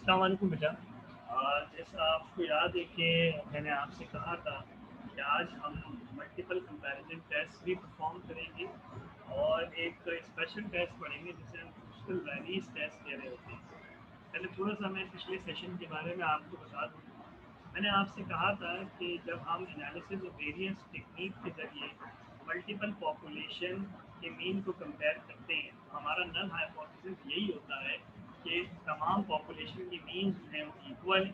अस्सलाम वालेकुम बेटा। जैसा आपको याद है कि मैंने आपसे कहा था कि आज हम मल्टीपल कंपैरिजन टेस्ट भी परफॉर्म करेंगे और एक स्पेशल टेस्ट पढ़ेंगे जिसे हम क्रुशियल वैल्यूज टेस्ट कह रहे होते हैं। पहले थोड़ा सा मैं पिछले सेशन के बारे में आपको बता दूँ। मैंने आपसे कहा था कि जब हम एनालिसिस ऑफ वेरिएंस टेक्निक के ज़रिए मल्टीपल पॉपुलेशन के मीन को कंपेयर करते हैं तो हमारा नल हाइपोथेसिस यही होता है कि तमाम पॉपुलेशन के मीन जो हैं वो इक्वल,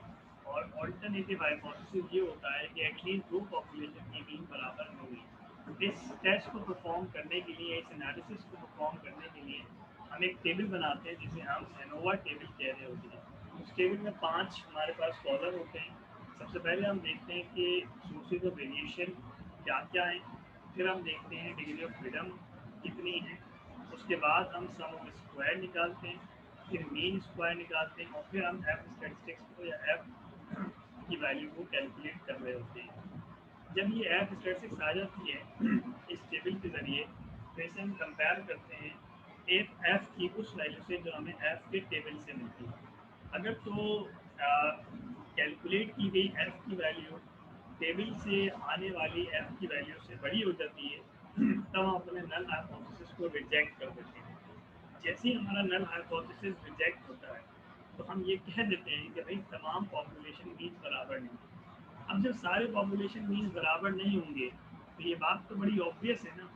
और ऑल्टरनेटिव हाइपोथेसिस ये होता है कि एटलीस्ट दो पॉपुलेशन के मीन बराबर होंगे। इस टेस्ट को परफॉर्म करने के लिए, इस एनालिसिस को परफॉर्म करने के लिए हम एक टेबल बनाते हैं जिसे हम एनोवा टेबल कह रहे होते हैं। उस टेबल में 5 हमारे पास कॉलम होते हैं। सबसे पहले हम देखते हैं कि सोर्सेज ऑफ वेरिएशन क्या क्या हैं, फिर हम देखते हैं डिग्री ऑफ फ्रीडम कितनी है, उसके बाद हम सम ऑफ स्क्वायर निकालते हैं, फिर मीन स्क्वायर निकालते हैं और फिर हम एफ स्टैटिस्टिक्स को या एफ की वैल्यू को कैलकुलेट कर रहे होते हैं। जब ये एफ स्टैटिस्टिक्स आ जाती है इस टेबल के ज़रिए तो इसे हम कंपेयर करते हैं एफ एफ की उस वैल्यू से जो हमें एफ के टेबल से मिलती है। अगर तो कैलकुलेट की गई एफ की वैल्यू टेबल से आने वाली एफ की वैल्यू से बड़ी हो जाती है तब हम अपने नल हाइपोथेसिस को रिजेक्ट कर देते हैं। जैसे ही हमारा नल हाइपोथेसिस रिजेक्ट होता है तो हम ये कह देते हैं कि भाई तमाम पॉपुलेशन मीन बराबर नहीं। अब जब सारे पॉपुलेशन मीन बराबर नहीं होंगे तो ये बात तो बड़ी ऑब्वियस है ना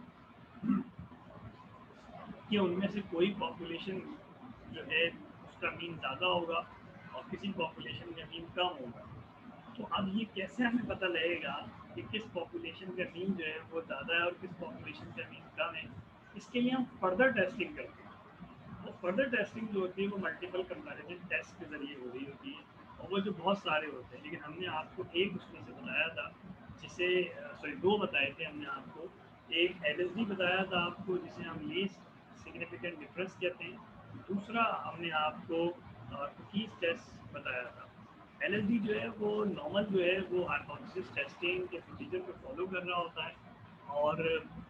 कि उनमें से कोई पॉपुलेशन जो है उसका मीन ज़्यादा होगा और किसी पॉपुलेशन का मीन कम होगा। तो अब ये कैसे हमें पता लगेगा कि किस पॉपुलेशन का मीन जो है वो ज़्यादा है और किस पॉपुलेशन का मीन कम है? इसके लिए हम फर्दर टेस्टिंग करते हैं। वो फर्दर टेस्टिंग जो होती है वो मल्टीपल कंपैरिजन टेस्ट के ज़रिए हो रही होती है और वो जो बहुत सारे होते हैं, लेकिन हमने आपको एक उसमें से बताया था जिसे सॉरी दो बताए थे हमने आपको। एक एलएसडी बताया था आपको जिसे हम लीस्ट सिग्निफिकेंट डिफरेंस कहते हैं। दूसरा हमने आपको कुकीज़ टेस्ट बताया था। एलएसडी जो है वो नॉर्मल जो है वो हाइपोथेसिस टेस्टिंग के प्रोसीजर को फॉलो कर रहा होता है और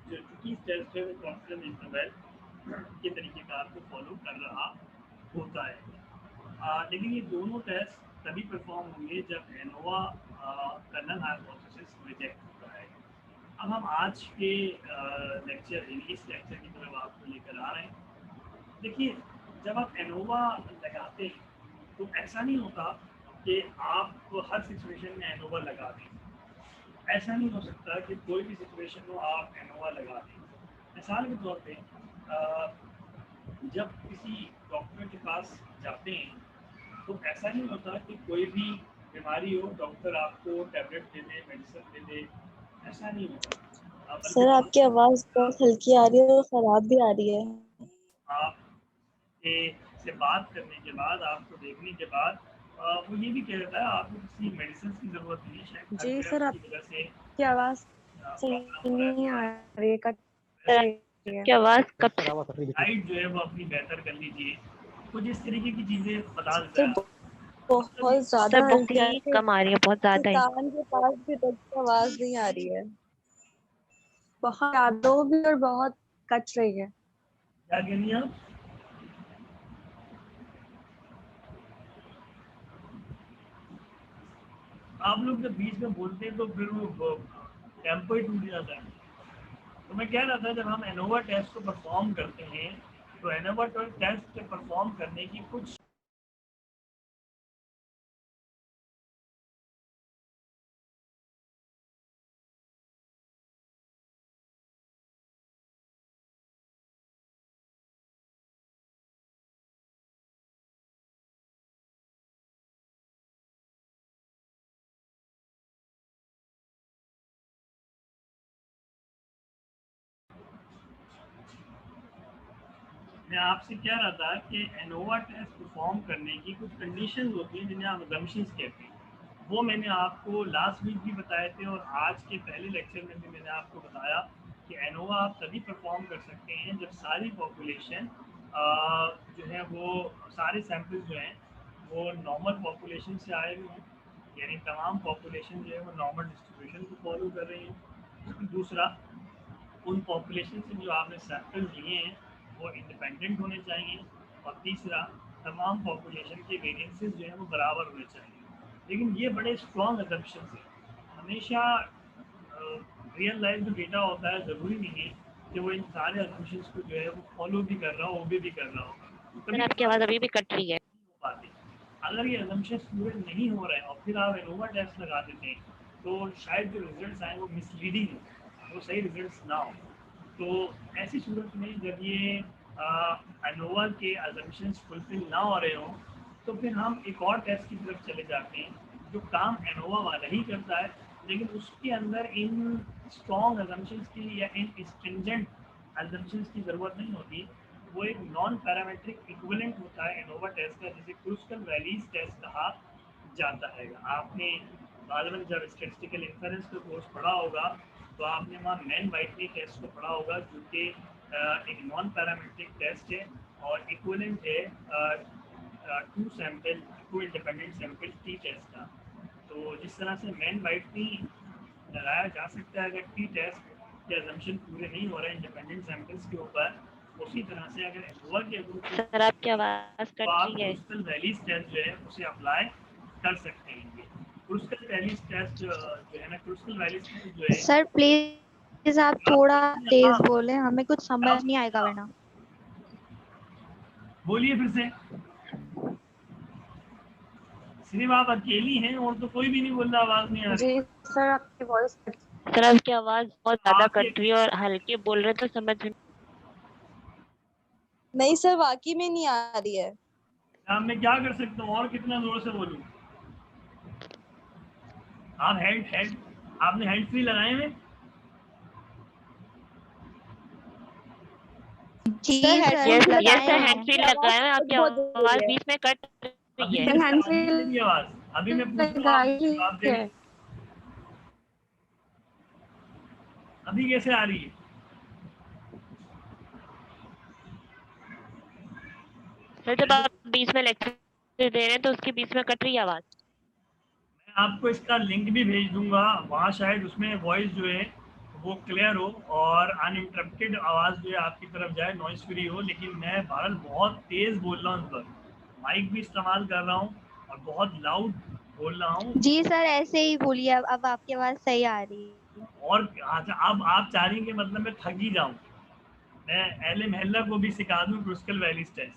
जो कुकीज़ टेस्ट है वो कॉन्फिडेंस इंटरवल के तरीक़ेकार को फॉलो कर रहा होता है। लेकिन ये दोनों टेस्ट तभी परफॉर्म होंगे जब एनोवा का नल हाइपोथेसिस रिजेक्ट होता है। अब हम आज के लेक्चर इस लेक्चर की तरफ आपको लेकर आ रहे हैं। देखिए, जब आप एनोवा लगाते हैं तो ऐसा नहीं होता कि आप हर सिचुएशन में एनोवा लगा दें। ऐसा नहीं हो सकता कि कोई भी सिचुएशन हो आप एनोवा लगा दें। मिसाल के तौर पे जब किसी डॉक्टर के पास जाते हैं तो ऐसा नहीं होता कि कोई भी बीमारी हो डॉक्टर आपको टैबलेट दे दे, मेडिसिन दे दे। ऐसा नहीं होता, बल्कि सर आपकी डॉक्टर आवाज बहुत हल्की आ रही है और खराब भी आ रही है। आपके से बात करने के बाद, आपको देखने के बाद वो ये भी कह देता है आपको किसी मेडिसिन की ज़रूरत नहीं है, शायद जी थायराइड सर, की वजह से आपकी आवाज प्रॉब्लम सही हो रहा नहीं आ है। रही है, कट वैसे रही है। की आवाज कब से डाइट जो है वो अपनी बेहतर कर लीजिए। कुछ इस तरीके की चीज़ें बता देता सर है। मतलब बहुत सर ज्यादा बहुत हल्की आ ही रही है कम आ रही है, बहुत कि ज्यादा ही। कान के पास भी तक की आवाज नहीं आ रही है। बहुत ज्यादा भी और बहुत कट रही है। क्या कह रही हैं आप? आप लोग जब बीच में बोलते हैं तो फिर वो टेम्पो ही टूट जाता है। तो मैं कह रहा था जब हम एनोवा टेस्ट को परफॉर्म करते हैं तो एनोवा टेस्ट परफॉर्म करने की कुछ मैं आपसे कह रहा था कि एनोवा टेस्ट परफॉर्म करने की कुछ कंडीशंस होती हैं जिन्हें आप असम्पशंस कहते हैं। वो मैंने आपको लास्ट वीक भी बताए थे और आज के पहले लेक्चर में भी मैंने आपको बताया कि एनोवा आप तभी परफॉर्म कर सकते हैं जब सारी पॉपुलेशन जो है वो सारे सैम्पल्स जो हैं वो नॉर्मल पॉपुलेशन से आए हुए हैं, यानी तमाम पॉपुलेशन जो है वो नॉर्मल डिस्ट्रीब्यूशन को फॉलो कर रही है। दूसरा, उन पॉपुलेशन से जो आपने सैंपल लिए हैं वो इंडिपेंडेंट होने चाहिए। और तीसरा, तमाम पॉपुलेशन के वेरिएंसेस जो है वो बराबर होने चाहिए, लेकिन ये बड़े स्ट्रॉन्ग असम्पशंस हैं। हमेशा रियल लाइफ जो डेटा होता है ज़रूरी नहीं है कि वो इन सारे असम्पशंस को जो है वो फॉलो भी कर रहा हो, ओबे भी कर रहा हो। सर कभी आपकी कभार आवाज अभी भी कट रही है। हो पाते। अगर ये assumptions पूरे नहीं हो रहे हैं और फिर आप एनोवा टेस्ट लगा देते हैं, तो शायद जो रिजल्ट्स आए वो मिसलीडिंग हो, वो सही रिजल्ट्स ना हो। तो ऐसी सूरत में जब ये एनोवा के assumptions फुलफिल ना हो रहे हों, तो फिर हम एक और टेस्ट की तरफ चले जाते हैं जो काम एनोवा वाला ही करता है, लेकिन उसके अंदर इन स्ट्रॉन्ग assumptions की या इन स्ट्रिंजेंट assumptions की ज़रूरत नहीं होती। वो एक नॉन पैरामेट्रिक इक्विवेलेंट होता है एनोवा टेस्ट का, जिसे क्रुस्कल वैलीज टेस्ट कहा जाता है। आपने गालिबन जब स्टैटिस्टिकल इन्फरेंस का कोर्स पढ़ा होगा तो आपने वहाँ मैन वाइटनी टेस्ट को पढ़ा होगा, जो कि एक नॉन पैरामेट्रिक टेस्ट है और इक्विवेलेंट है to independent sample T test का। तो जिस तरह से मैन वाइटनी लगाया जा सकता है अगर टी टेस्ट के assumption पूरे नहीं हो रहे इंडिपेंडेंट सैंपल्स के ऊपर, उसी तरह से अगर एनोवा के ग्रुप सर आपकी आवाज तो कट आप रही है। क्रुस्कल वैलीज टेस्ट जो है उसे अप्लाई कर सकते हैं। ये क्रुस्कल वैलीज टेस्ट जो है ना, क्रुस्कल वैलीज टेस्ट जो है सर प्लीज आप थोड़ा आप तेज बोले, हमें कुछ समझ नहीं आएगा आप वरना। बोलिए फिर से। सिर्फ आप अकेली हैं और तो कोई भी नहीं बोल रहा, आवाज नहीं आ रही। जी सर, आपकी वॉइस सर आपकी आवाज बहुत ज्यादा आपकी कट रही है और हल्के बोल रहे तो समझ में। नहीं सर, वाकई में नहीं आ रही है। अब मैं क्या कर सकता हूँ, और कितना जोर से बोलूँ? आप हेड आपने हेड फ्री लगाए हुए? जी यस हेडफोन यस लगाए सर हैं, हैंड फ्री आपकी आवाज लगाए हैं। आपकी बहुत हो आवाज रही है। बीच में कट रही अभी है। कैसे हैंड आ रही फ्री है मेरी आवाज? अभी मैं पूछ रहा हूँ, आप लगाई जवाब दे है। रही हैं। अभी कैसे आ रही है? सर जब आप बीच में लेक्चर दे रहे हैं तो उसके बीच में कट रही है आवाज। मैं आपको इसका लिंक भी भेज दूंगा, वहाँ शायद उसमें वॉइस जो है वो क्लियर हो और अनइंटरप्टेड आवाज़ जो है आपकी तरफ जाए, नॉइस फ्री हो। लेकिन मैं बहरहाल बहुत तेज़ बोल रहा हूँ इस वक्त, माइक भी इस्तेमाल कर रहा हूँ और बहुत लाउड बोल रहा हूँ। जी सर, ऐसे ही बोलिए, अब आपकी आवाज सही आ रही है। और अच्छा, अब आप चाह रही हैं कि मतलब मैं थक ही जाऊँ, मैं एल महल्ला को भी सिखा दूँ क्रुस्कल वैलीज टेस्ट,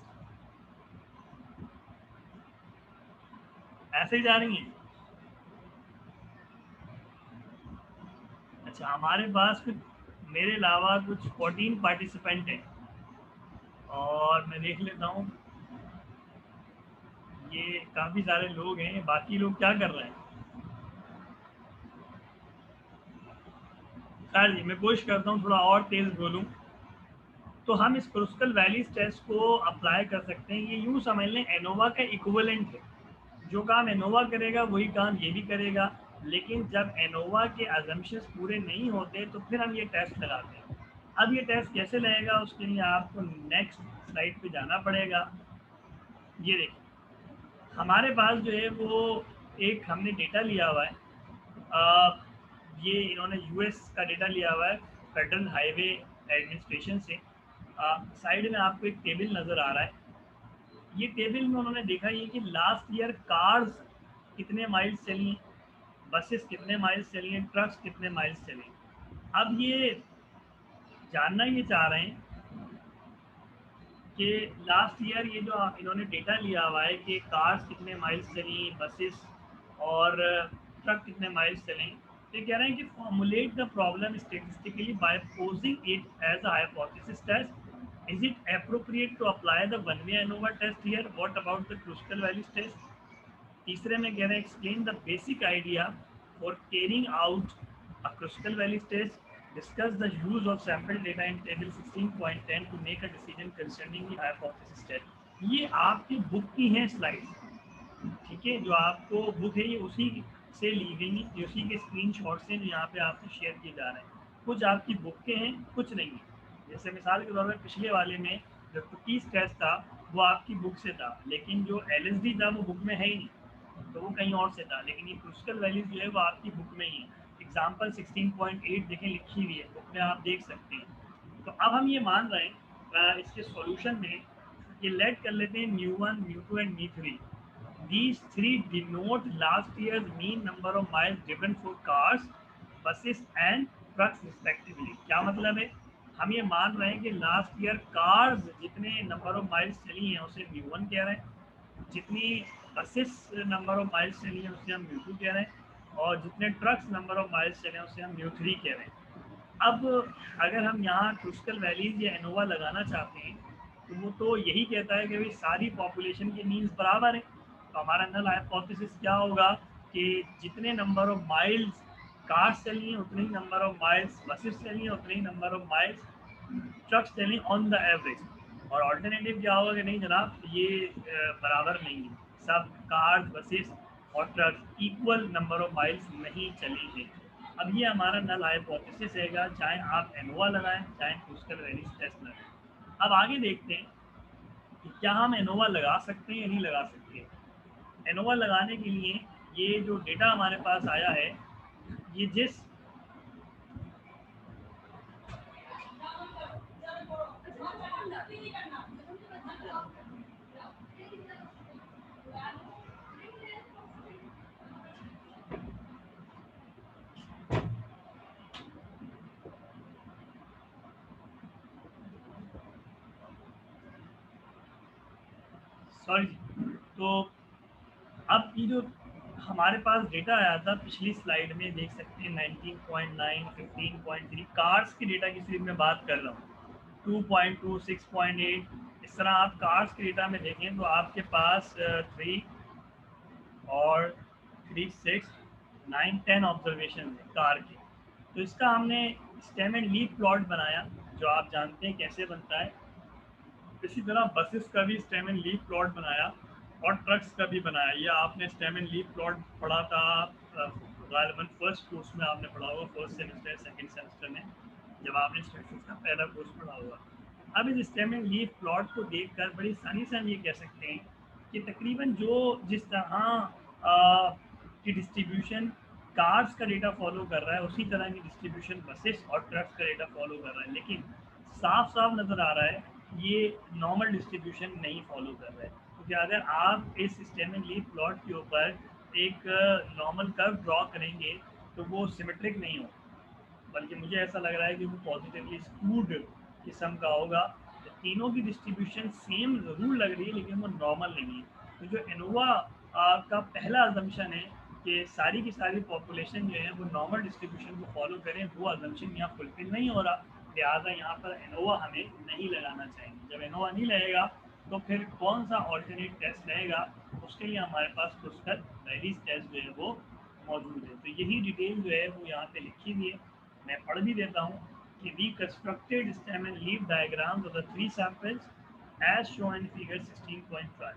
ऐसे ही जा रही हैं? अच्छा, हमारे पास कुछ मेरे अलावा कुछ 14 पार्टिसिपेंट हैं और मैं देख लेता हूँ, ये काफ़ी सारे लोग हैं। बाकी लोग क्या कर रहे हैं? खैर जी, मैं कोशिश करता हूँ थोड़ा और तेज़ बोलूँ। तो हम इस क्रुस्कल वैलीज टेस्ट को अप्लाई कर सकते हैं। ये यूँ समझ लें एनोवा का इक्विवेलेंट है, जो काम एनोवा करेगा वही काम ये भी करेगा। लेकिन जब एनोवा के अजम्पशंस पूरे नहीं होते तो फिर हम ये टेस्ट लगाते हैं। अब ये टेस्ट कैसे लगेगा, उसके लिए आपको नेक्स्ट स्लाइड पे जाना पड़ेगा। ये देखिए, हमारे पास जो है वो एक हमने डेटा लिया हुआ है। ये इन्होंने यूएस का डेटा लिया हुआ है फेडरल हाईवे एडमिनिस्ट्रेशन से। साइड में आपको एक टेबल नज़र आ रहा है। ये टेबल में उन्होंने देखा ये कि लास्ट ईयर कार्स कितने माइल्स चली, बसेस कितने माइल्स चली हैं, ट्रक्स कितने माइल्स चले। अब ये जानना ये चाह रहे हैं कि लास्ट ईयर ये जो इन्होंने डेटा लिया हुआ है कि कार्स कितने माइल्स चली, बसेस और ट्रक कितने माइल्स चले, तो ये कह रहे हैं कि formulate the problem statistically by posing it as a hypothesis test. Is it appropriate to apply the one way ANOVA test here, what about the Kruskal Wallis test. तीसरे में कह रहे हैं explain the basic idea for carrying out a Kruskal Wallis test, discuss the use of sample data in table 16.10 to make a decision concerning the hypothesis test। ये आपकी book की हैं slides, ठीक है, जो आपको बुक है ये उसी से ली गई, ये उसी के स्क्रीनशॉट्स हैं जो यहाँ पे आपको शेयर किए जा रहे हैं। कुछ आपकी बुक के हैं, कुछ नहीं है। जैसे मिसाल के तौर पर पिछले वाले में जो कुकीज़ टेस्ट था वो आपकी बुक से था, लेकिन जो LSD था वो बुक में है ही नहीं, तो वो कहीं और से था। लेकिन ये क्रुस्कल वैलीज जो है वो आपकी बुक में ही है। एग्जाम्पल 16.8 देखें, लिखी हुई है बुक में, आप देख सकते हैं। तो अब हम ये मान रहे हैं इसके सॉल्यूशन में ये लेट कर लेते हैं mu1, mu2 and mu3. These three denote last year's mean number of miles driven for cars, buses and trucks respectively. क्या मतलब है? हम ये मान रहे हैं कि लास्ट ईयर कार्स जितने नंबर ऑफ माइल्स चली हैं उसे mu1 कह रहे हैं, जितनी बसेस नंबर ऑफ माइल्स चली हैं उसे हम mu2 कह रहे हैं, और जितने ट्रक्स नंबर ऑफ माइल्स चले हैं उसे हम mu3 कह रहे हैं. अब अगर हम यहाँ क्रुस्कल वैलीज या एनोवा लगाना चाहते हैं तो वो तो यही कहता है कि भाई सारी पॉपुलेशन के मीन्स बराबर है. तो हमारा नल हाइपोथेसिस क्या होगा कि जितने नंबर ऑफ माइल्स कार्स चली हैं उतने ही नंबर ऑफ माइल्स बसेस चली हैं, उतने ही नंबर ऑफ माइल्स ट्रक्स चली ऑन द एवरेज. और ऑल्टरनेटिव क्या होगा कि नहीं जनाब ये बराबर नहीं है, सब कार्स बसेस और trucks equal number of miles नहीं चली हैं. अब ये हमारा नल हाइपोथेसिस रहेगा, चाहे आप एनोवा लगाएं चाहे क्रुस्कल वैलीज टेस्ट लगाएं. अब आगे देखते हैं कि क्या हम एनोवा लगा सकते हैं या नहीं लगा सकते हैं. एनोवा लगाने के लिए ये जो डेटा हमारे पास आया है, ये जिस सॉरी, तो अब ये जो हमारे पास डेटा आया था पिछली स्लाइड में देख सकते हैं 19.9, 15.3 कार्स के डेटा की सिर्फ मैं बात कर रहा हूँ, 2.2, 6.8. इस तरह आप कार्स के डेटा में देखें तो आपके पास 3 और 3, 6, 9, 10 ऑब्जर्वेशन है कार के. तो इसका हमने स्टेम एंड लीफ प्लॉट बनाया जो आप जानते हैं कैसे बनता है. इसी तरह बसेस का भी स्टेम एंड लीफ प्लॉट बनाया और ट्रक्स का भी बनाया. ये आपने स्टेम एंड लीफ प्लॉट पढ़ा था गालिबन फर्स्ट कोर्स में आपने पढ़ा होगा, फर्स्ट सेमेस्टर सेकंड सेमेस्टर में जब आपने स्टैटिस्टिक्स का पहला कोर्स पढ़ा होगा. अब इस स्टेम एंड लीफ प्लॉट को देखकर बड़ी आसानी से हम ये कह सकते हैं कि तकरीबन जो जिस तरह की डिस्ट्रीब्यूशन कार्स का डेटा फॉलो कर रहा है उसी तरह की डिस्ट्रीब्यूशन बसेस और ट्रक्स का डेटा फॉलो कर रहा है. लेकिन साफ साफ नज़र आ रहा है ये नॉर्मल डिस्ट्रीब्यूशन नहीं फॉलो कर रहा है. क्योंकि अगर आप इस स्टेम एंड लीफ प्लॉट के ऊपर एक नॉर्मल कर्व ड्रॉ करेंगे तो वो सिमेट्रिक नहीं हो, बल्कि मुझे ऐसा लग रहा है कि वो पॉजिटिवली स्क्यूड किस्म का होगा. तो तीनों की डिस्ट्रीब्यूशन सेम ज़रूर लग रही है लेकिन वो नॉर्मल नहीं है. तो जो एनोवा का पहला अजम्पशन है कि सारी की सारी पॉपुलेशन जो है वो नॉर्मल डिस्ट्रीब्यूशन को फॉलो करें, वो अजम्पशन यहाँ फुलफिल नहीं हो रहा. लिहाजा यहाँ पर एनोवा हमें नहीं लगाना चाहिए. जब एनोवा नहीं लगेगा तो फिर कौन सा ऑल्टरनेट टेस्ट रहेगा, उसके लिए हमारे पास क्रुस्कल वैलीज टेस्ट जो है वो मौजूद है. तो यही डिटेल जो है वो यहाँ पे लिखी हुई है, मैं पढ़ भी देता हूँ कि we constructed stem and leaf diagrams of the 3 samples as shown in figure 16.5.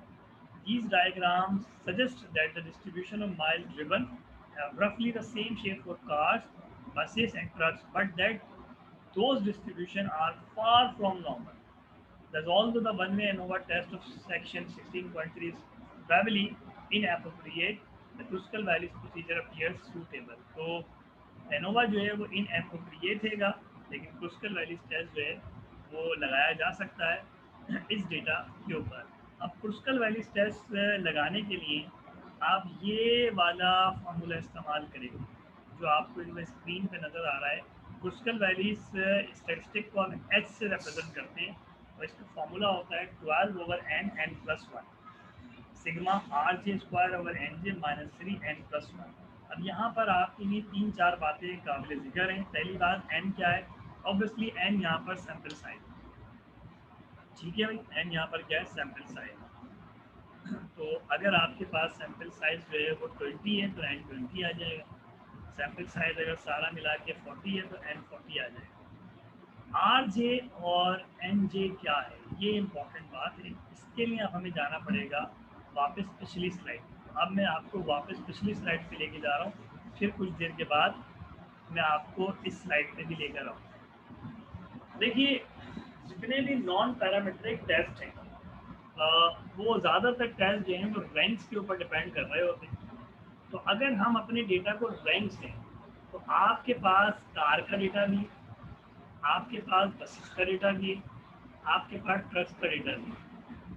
These diagrams suggest that the distribution of miles driven have roughly the same shape for cars, buses and trucks, but that those distributions are far from normal. Thus also the one-way ANOVA test of section 16.3 is probably inappropriate. The Kruskal Wallis procedure appears suitable. तो ANOVA जो है वो inappropriate हैगा, लेकिन Kruskal Wallis test जो है वो लगाया जा सकता है इस डेटा के ऊपर. अब क्रुस्कल वैलीज टेस्ट लगाने के लिए आप ये वाला फार्मूला इस्तेमाल करेंगे जो आपको इनमें स्क्रीन पे नज़र आ रहा है. क्रुस्कल वैलीज स्टैटिस्टिक को हम एच से रिप्रेजेंट करते हैं और इसका फार्मूला होता है 12/n+1 सिग्मा rj²/nj-3n+1. अब यहाँ पर आपके लिए 3-4 बातें काबिल जिक्र हैं. पहली बात n क्या है, ऑब्वियसली n यहाँ पर सैम्पल साइज, ठीक है भाई, n यहाँ पर क्या है सैम्पल साइज. तो अगर आपके पास सैम्पल साइज जो है वो 20 है तो n 20 आ जाएगा. सैम्पल साइज अगर सारा मिला के 40 है तो n 40 आ जाएगा. rj और nj क्या है ये इम्पोर्टेंट बात है. इसके लिए अब हमें जाना पड़ेगा वापस पिछली स्लाइड. अब मैं आपको वापस पिछली स्लाइड पे लेके जा रहा हूँ, फिर कुछ देर के बाद मैं आपको इस स्लाइड पे भी लेकर आऊँ. देखिए जितने भी नॉन पैरामीट्रिक टेस्ट हैं वो ज़्यादातर टेस्ट जो हैं वो रैंक्स के ऊपर डिपेंड कर रहे होते हैं. तो अगर हम अपने डेटा को रैंक्स दें तो आपके पास कार का डेटा भी, आपके पास बसेस का डेटा भी, आपके पास ट्रक्स का डेटा भी.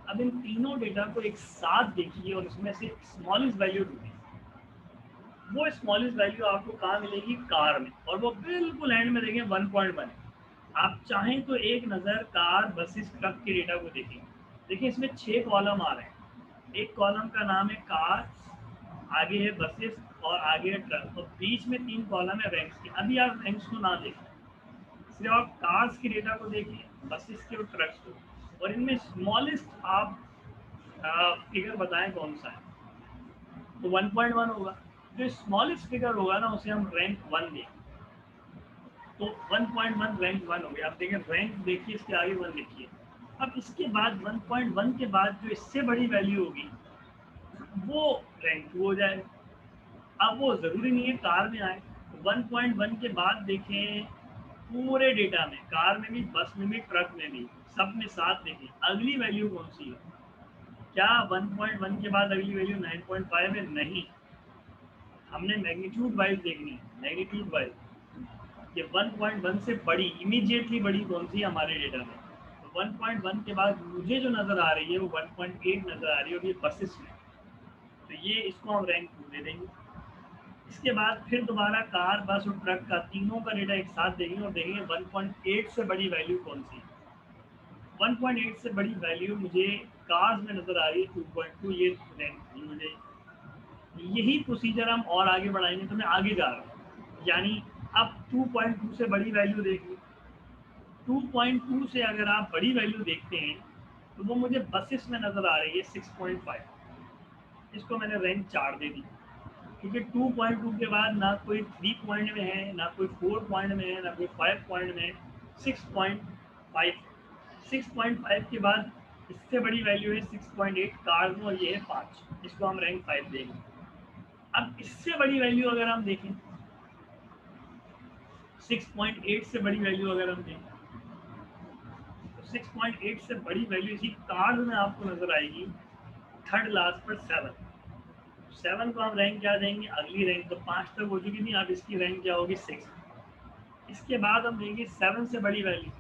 अब इन तीनों डेटा को एक साथ देखिए और इसमें से स्मॉलेस्ट वैल्यू ढूंढिए। वो स्मॉलेस्ट वैल्यू आपको कहाँ मिलेगी? कार में, और वो बिल्कुल एंड में देखें 1.1। आप चाहें तो एक नज़र कार बसेस ट्रक के डेटा को देखें। देखिए इसमें 6 कॉलम आ रहे हैं। एक कॉलम का नाम है कार, आगे है बसेस और आगे है ट्रक, और बीच में 3 कॉलम है रैंक्स के। अभी आप रैंक्स को ना देखें, सिर्फ आप कार्स की डेटा को देखिए, बसेस के और ट्रक्स को, और इनमें स्मॉलेस्ट आप फिगर बताएं कौन सा है। तो 1.1 होगा। जो स्मॉलेस्ट फिगर होगा ना उसे हम रैंक 1 देंगे। तो 1.1 रैंक 1 हो गया। आप देखें रैंक देखिए, इसके आगे 1 लिखिए। अब इसके बाद 1.1 के बाद जो इससे बड़ी वैल्यू होगी वो रैंक 2 हो जाएगा। अब वो ज़रूरी नहीं है कार में आए। 1.1 के बाद देखें पूरे डेटा में, कार में भी, बस में भी, ट्रक में भी, सब में साथ देखें अगली वैल्यू कौन सी है। क्या 1.1 के बाद अगली वैल्यू 9.5 है? नहीं, हमने मैग्नीट्यूड वाइज देखनी है। मैग्नीट्यूड वाइज ये 1.1 से बड़ी, इमीडिएटली बड़ी कौन सी है हमारे डेटा में। तो 1.1 के बाद मुझे जो नज़र आ रही है वो 1.8 नज़र आ रही है, और ये बसेस में। तो ये इसको हम रैंक 2 दे देंगे। इसके बाद फिर दोबारा कार, बस और ट्रक का तीनों का डेटा एक साथ देखेंगे और देखेंगे 1.8 से बड़ी वैल्यू कौन सी है। 1.8 से बड़ी वैल्यू मुझे कार्स में नज़र आ रही है 2.2, ये रैंक 3 हो जाएगी। यही प्रोसीजर हम और आगे बढ़ाएंगे। तो मैं आगे जा रहा हूँ, यानी अब 2.2 से बड़ी वैल्यू देखिए। 2.2 से अगर आप बड़ी वैल्यू देखते हैं तो वो मुझे बसेस में नज़र आ रही है 6.5। इसको मैंने रैंक 4 दे दी, क्योंकि 2.2 के बाद ना कोई 3 पॉइंट में है, ना कोई 4 पॉइंट में है, ना कोई 5 पॉइंट में है। 6.5 6.5 के बाद इससे बड़ी वैल्यू है 6.8 कार्स में, और ये है 5। इसको हम रैंक 5 देंगे। अब इससे बड़ी वैल्यू अगर हम देखें, 6.8 से बड़ी वैल्यू अगर हम देखें, तो 6.8 से बड़ी वैल्यू इसी कार्ड में आपको नजर आएगी थर्ड लास्ट पर 7 को हम रैंक क्या देंगे? अगली रैंक। तो 5 तक हो चुकी थी, अब इसकी रैंक क्या होगी? 6। इसके बाद हम देंगे 7 से बड़ी वैल्यू।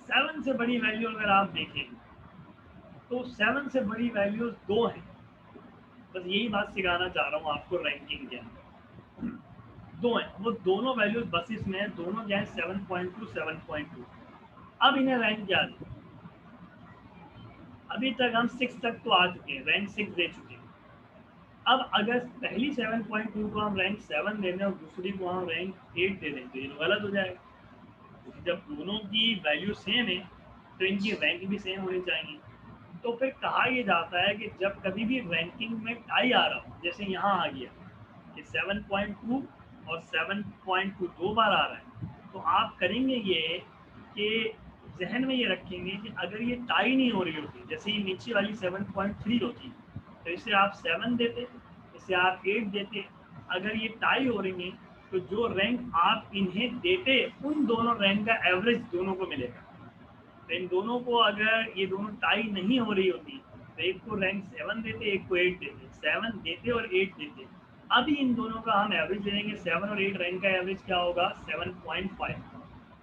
7 से बड़ी वैल्यू अगर आप देखें तो 7 से बड़ी वैल्यूज 2 हैं। बस यही बात सिखाना चाह रहा हूँ आपको रैंकिंग के अंदर। 2 हैं, वो दोनों वैल्यूज बसेस में है, दोनों क्या है? 7.2 7.2। अब इन्हें रैंक क्या दें? अभी तक हम 6 तक तो आ चुके हैं, रैंक 6 दे चुके हैं। अब अगर पहली 7.2 को हम रैंक 7 दे दें और दूसरी को हम रैंक 8 दे दें तो ये गलत हो जाएगा, क्योंकि जब दोनों की वैल्यू सेम है तो इनकी रैंक भी सेम होनी चाहिए। तो फिर कहा यह जाता है कि जब कभी भी रैंकिंग में टाई आ रहा हो, जैसे यहाँ आ गया कि 7.2 और 7.2 दो बार आ रहा है, तो आप करेंगे ये कि जहन में ये रखेंगे कि अगर ये टाई नहीं हो रही होती, जैसे ये नीचे वाली 7.3 होती तो इसे आप 7 देते, इसे आप 8 देते। अगर ये टाई हो रही है तो जो रैंक आप इन्हें देते उन दोनों रैंक का एवरेज दोनों को मिलेगा। तो इन दोनों को अगर ये दोनों टाई नहीं हो रही होती तो एक को रैंक 7 देते, एक को 8 देते। 7 देते और 8 देते। अभी इन दोनों का हम एवरेज ले लेंगे। 7 और 8 रैंक का एवरेज क्या होगा? 7.5।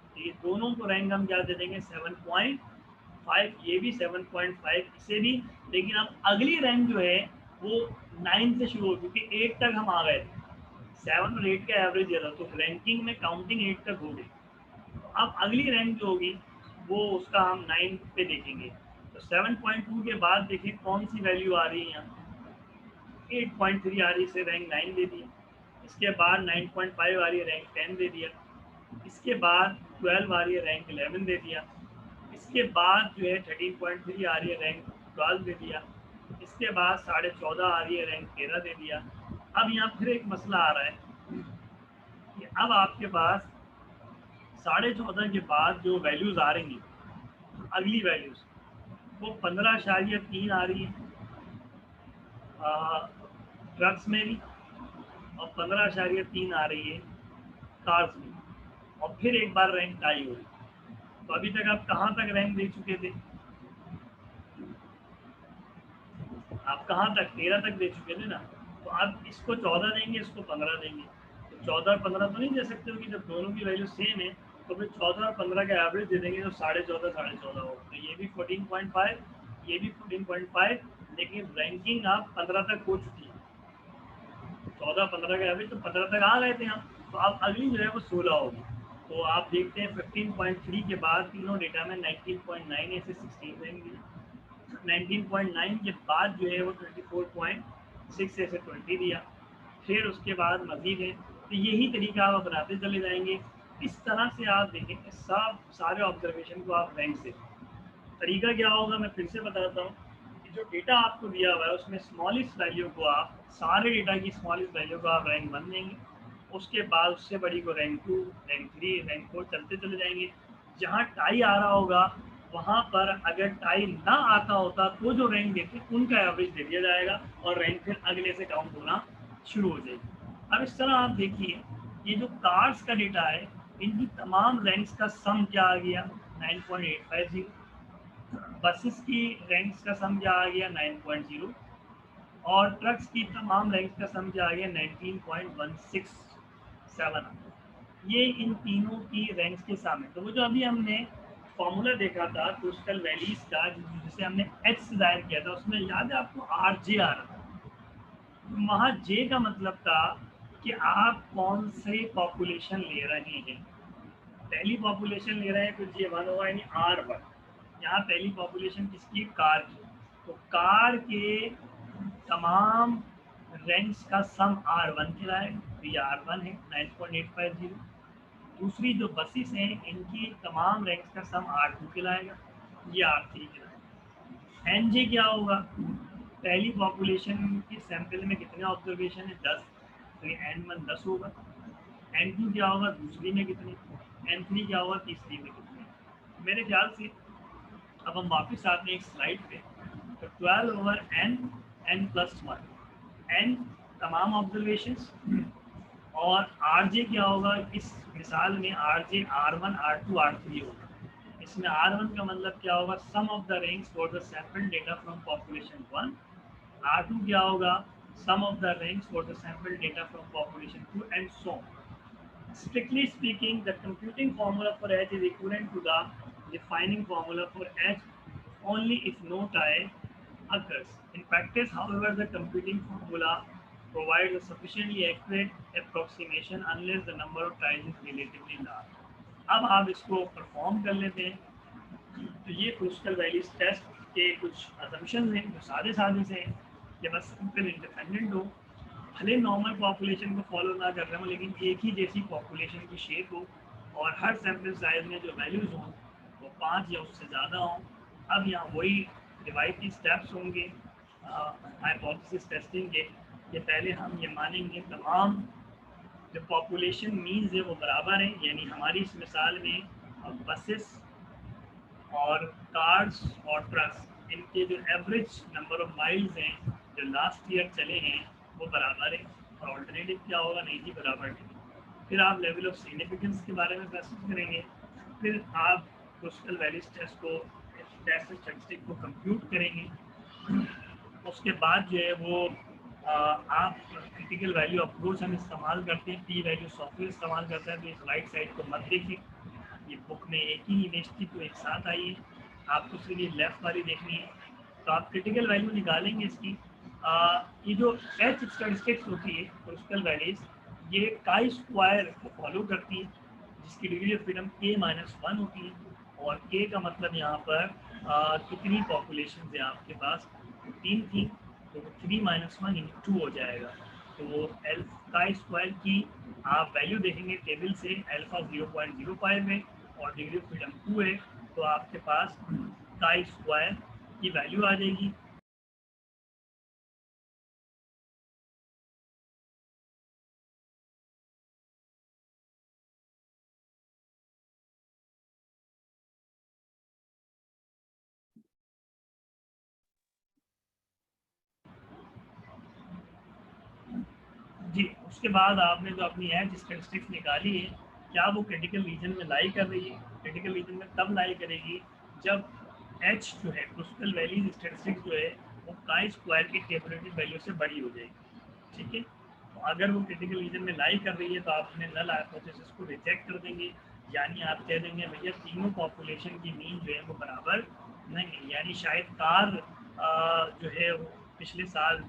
तो ये दोनों को रैंक हम क्या दे देंगे? 7.5। ये भी 7.5, इसे भी। लेकिन अब अगली रैंक जो है वो 9 से शुरू हो, क्योंकि 8 तक हम आ गए थे। 7 और 8 का एवरेज ये था, तो रैंकिंग में काउंटिंग 8 तक हो गई। तो अब अगली रैंक जो होगी वो उसका हम 9 पे देखेंगे। तो 7.2 के बाद देखिए कौन सी वैल्यू आ रही है यहाँ। 8.3 आ रही है, इसे रैंक 9 दे दिया। इसके बाद 9.5 आ रही है, रैंक 10 दे दिया। इसके बाद 12 आ रही है, रैंक 11 दे दिया। इसके बाद जो है 13.3 आ रही है, रैंक 12 दे दिया। इसके बाद 14.5 आ रही है, रैंक 13 दे दिया। अब यहाँ फिर एक मसला आ रहा है कि अब आपके पास 14.5 के बाद जो वैल्यूज़ आ रही हैं, अगली वैल्यूज़ वो 15.3 आ रही है ट्रक्स में भी, और 15.3 आ रही है कार्स में, और फिर एक बार रैंक टाई हुई। तो अभी तक आप कहाँ तक रैंक दे चुके थे? आप कहाँ तक? 13 तक दे चुके थे ना। तो अब इसको 14 देंगे, इसको 15 देंगे। तो 14 और 15 तो नहीं दे सकते हो कि जब दोनों की वैल्यू सेम है, तो फिर 14 और 15 का एवरेज दे देंगे तो 14.5 14.5 हो। तो ये भी 14.5, ये भी 14.5, लेकिन रैंकिंग आप 15 तक हो चुकी है, 14-15 का एवरेज, तो 15 तक आ गए थे हम, तो अब अगली जो है वो 16 होगी। तो आप देखते हैं 15.3 के बाद तीनों डेटा में 19.9 से 16 रहेंगे, 19.9 के बाद जो है वो 24.6 से 20 दिया, फिर उसके बाद मजीद है। तो यही तरीका आप अपनाते चले जाएंगे। इस तरह से आप देखेंगे सब सारे ऑब्जर्वेशन को आप रैंक से, तरीका क्या होगा मैं फिर से बताता हूँ कि जो डेटा आपको दिया हुआ है उसमें स्मॉलेस्ट वैल्यू को आप, सारे डेटा की स्मॉलेस्ट वैल्यू को आप रैंक 1 देंगे, उसके बाद उससे बड़ी को रैंक 2, रैंक 3, रैंक 4 चलते चले जाएंगे। जहाँ टाई आ रहा होगा वहाँ पर अगर टाई ना आता होता तो जो रैंक देते उनका एवरेज दे दिया जाएगा और रैंक फिर अगले से काउंट होना शुरू हो जाएगी। अब इस तरह आप देखिए ये जो कार्स का डेटा है इनकी तमाम रैंक्स का सम क्या आ गया 9.850, बसेस की रैंक्स का सम क्या आ गया 9.0 और ट्रक्स की तमाम रैंक्स का सम क्या आ गया 19.167। ये इन तीनों की रैंक्स के सामने, तो वो जो अभी हमने फॉर्मूला देखा था कोस्टल वैलीज का जिसे हमने एच से जाहिर किया था, उसमें याद है आपको आर जे आ रहा था, तो वहाँ जे का मतलब था कि आप कौन से पॉपुलेशन ले रहे हैं। पहली पॉपुलेशन ले रहे हैं तो जे वन होगा यानी आर वन। यहाँ पहली पॉपुलेशन किसकी, कार की, तो कार के तमाम रैंक्स का सम आर वन कहलाएगा, तो ये आर वन है 9.850। दूसरी जो बसेस हैं इनकी तमाम रैंक्स का सम आर टू कहलाएगा, ये आर थ्री कहलाएगा। एन जे क्या होगा, पहली पॉपुलेशन के सैंपल में कितने ऑब्जर्वेशन है 10, तो ये एन वन 10 होगा। एन टू क्या होगा दूसरी में कितने, एन थ्री क्या होगा तीसरी में कितने। मेरे ख्याल से अब हम वापस आते हैं एक स्लाइड पे, तो 12 over N, N plus one, N तमाम ऑब्जर्वेशंस, और आर जे क्या होगा इस मिसाल में R J R one R two R three होगा। इसमें आर वन का मतलब क्या होगा, sum of the ranks for the sample data from population one. R two क्या होगा, sum of the ranks for the sample data from population two and so. Strictly speaking, the computing formula for H is equivalent to the defining formula for H only if no tie occurs. In practice, however, the computing formula provides a sufficiently accurate approximation unless the number of ties is relatively large. अब आप इसको perform कर लेते हैं। तो ये क्रूस्टल valleys test के कुछ असम्पशंस हैं जो सादे सादे से हैं कि बस सिंपल इंडिपेंडेंट हो, भले नॉर्मल पॉपुलेशन को फॉलो ना कर रहे हो लेकिन एक ही जैसी पॉपुलेशन की शेप हो और हर सैम्पल साइज में जो वैल्यूज़ हों वो 5 या उससे ज़्यादा हों। अब यहाँ वही रिवायती स्टेप्स होंगे हाइपोथेसिस टेस्टिंग के, कि पहले हम ये मानेंगे तमाम जो पॉपुलेशन मीन्स है वो बराबर हैं, यानी हमारी इस मिसाल में बसेस और कार्स और ट्रक्स इनके जो एवरेज नंबर ऑफ माइल्स हैं जो लास्ट ईयर चले हैं वो बराबर है, और ऑल्टरनेटिव क्या होगा, नहीं जी बराबर नहीं। फिर आप लेवल ऑफ सिग्निफिकेंस के बारे में प्रस्तुत करेंगे, फिर आप क्रूस्टल वैलीज टेस्ट को टेस्ट स्टैटिस्टिक को कंप्यूट करेंगे। उसके बाद जो है वो आप क्रिटिकल वैल्यू अप्रोच हम इस्तेमाल करते हैं, पी वैल्यू सॉफ्टवेयर इस्तेमाल करते हैं। तो इस राइट साइड को मत देखिए, ये बुक में एक ही इमेज थी तो एक साथ आई है, आपको सिर्फ ये लेफ्ट वाली देखनी है। तो आप क्रिटिकल वैल्यू निकालेंगे इसकी। ये जो एच स्टैटिस्टिक्स होती है क्रूस्टल वैलीज, ये काई स्क्वायर को फॉलो करती है जिसकी डिग्री ऑफ फ्रीडम k-1 होती है, और k का मतलब यहाँ पर कितनी पॉपुलेशन है आपके पास, 3 थी, तो 3 - 1 × 2 हो जाएगा। तो वो काई स्क्वायर की आप वैल्यू देखेंगे टेबल से, अल्फा 0.05 है और डिग्री ऑफ फ्रीडम 2 है, तो आपके पास काई स्क्वायर की वैल्यू आ जाएगी। जी, उसके बाद आपने जो अपनी एज स्टैटिस्टिक्स निकाली है, क्या वो क्रिटिकल रीजन में लाई कर रही है? क्रिटिकल रीजन में तब लाई करेगी जब एच जो है क्रूस्टल वैलीज स्टैटिस्टिक्स जो है वो काई स्क्वायर की टेबलेटेड वैल्यू से बड़ी हो जाएगी, ठीक है। तो अगर वो क्रिटिकल रीजन में लाई कर रही है तो आप अपने नल हाइपोथेसिस को रिजेक्ट कर देंगे, यानी आप कह देंगे भैया तीनों पॉपुलेशन की मीन जो है वो बराबर नहीं, यानी शायद कार जो है वो पिछले साल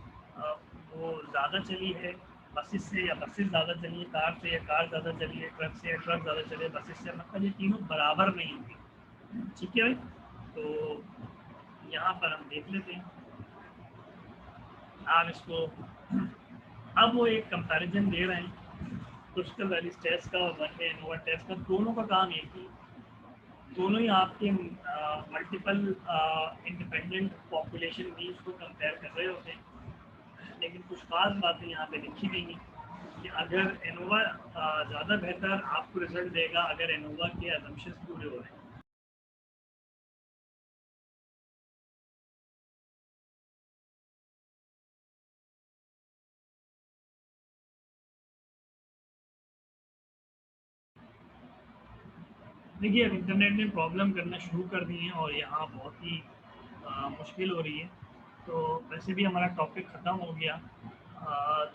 वो ज़्यादा चली है बसेस से, या बसेस ज़्यादा चली है कार से, या कार ज़्यादा चली है ट्रक से, या ट्रक ज़्यादा चले है बसेस से, मतलब ये तीनों बराबर नहीं होंगे। ठीक है भाई, तो यहाँ पर हम देख लेते हैं। आप इसको अब वो एक कंपैरिजन दे रहे हैं क्रिस्टल वैली टेस्ट का और वन वे एनोवा टेस्ट का, दोनों का काम एक ही, दोनों ही आपके मल्टीपल इंडिपेंडेंट पॉपुलेशन मीन्स को कंपेयर कर रहे होते हैं। लेकिन कुछ खास बातें यहाँ पे लिखी गई हैं कि अगर एनोवा ज़्यादा बेहतर आपको रिजल्ट देगा अगर एनोवा के असम्पशंस पूरे हो रहे हैं। देखिए, अब इंटरनेट ने प्रॉब्लम करना शुरू कर दी है और यहाँ बहुत ही मुश्किल हो रही है। तो वैसे भी हमारा टॉपिक ख़त्म हो गया,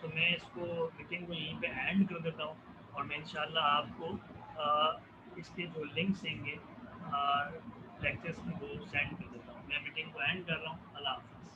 तो मैं इसको मीटिंग को यहीं पे एंड कर देता हूँ, और मैं इंशाल्लाह आपको इसके जो लिंक्स होंगे लेक्चर्स की वो सेंड कर देता हूँ। मैं मीटिंग को एंड कर रहा हूँ। अल्लाह हाफ़िज़।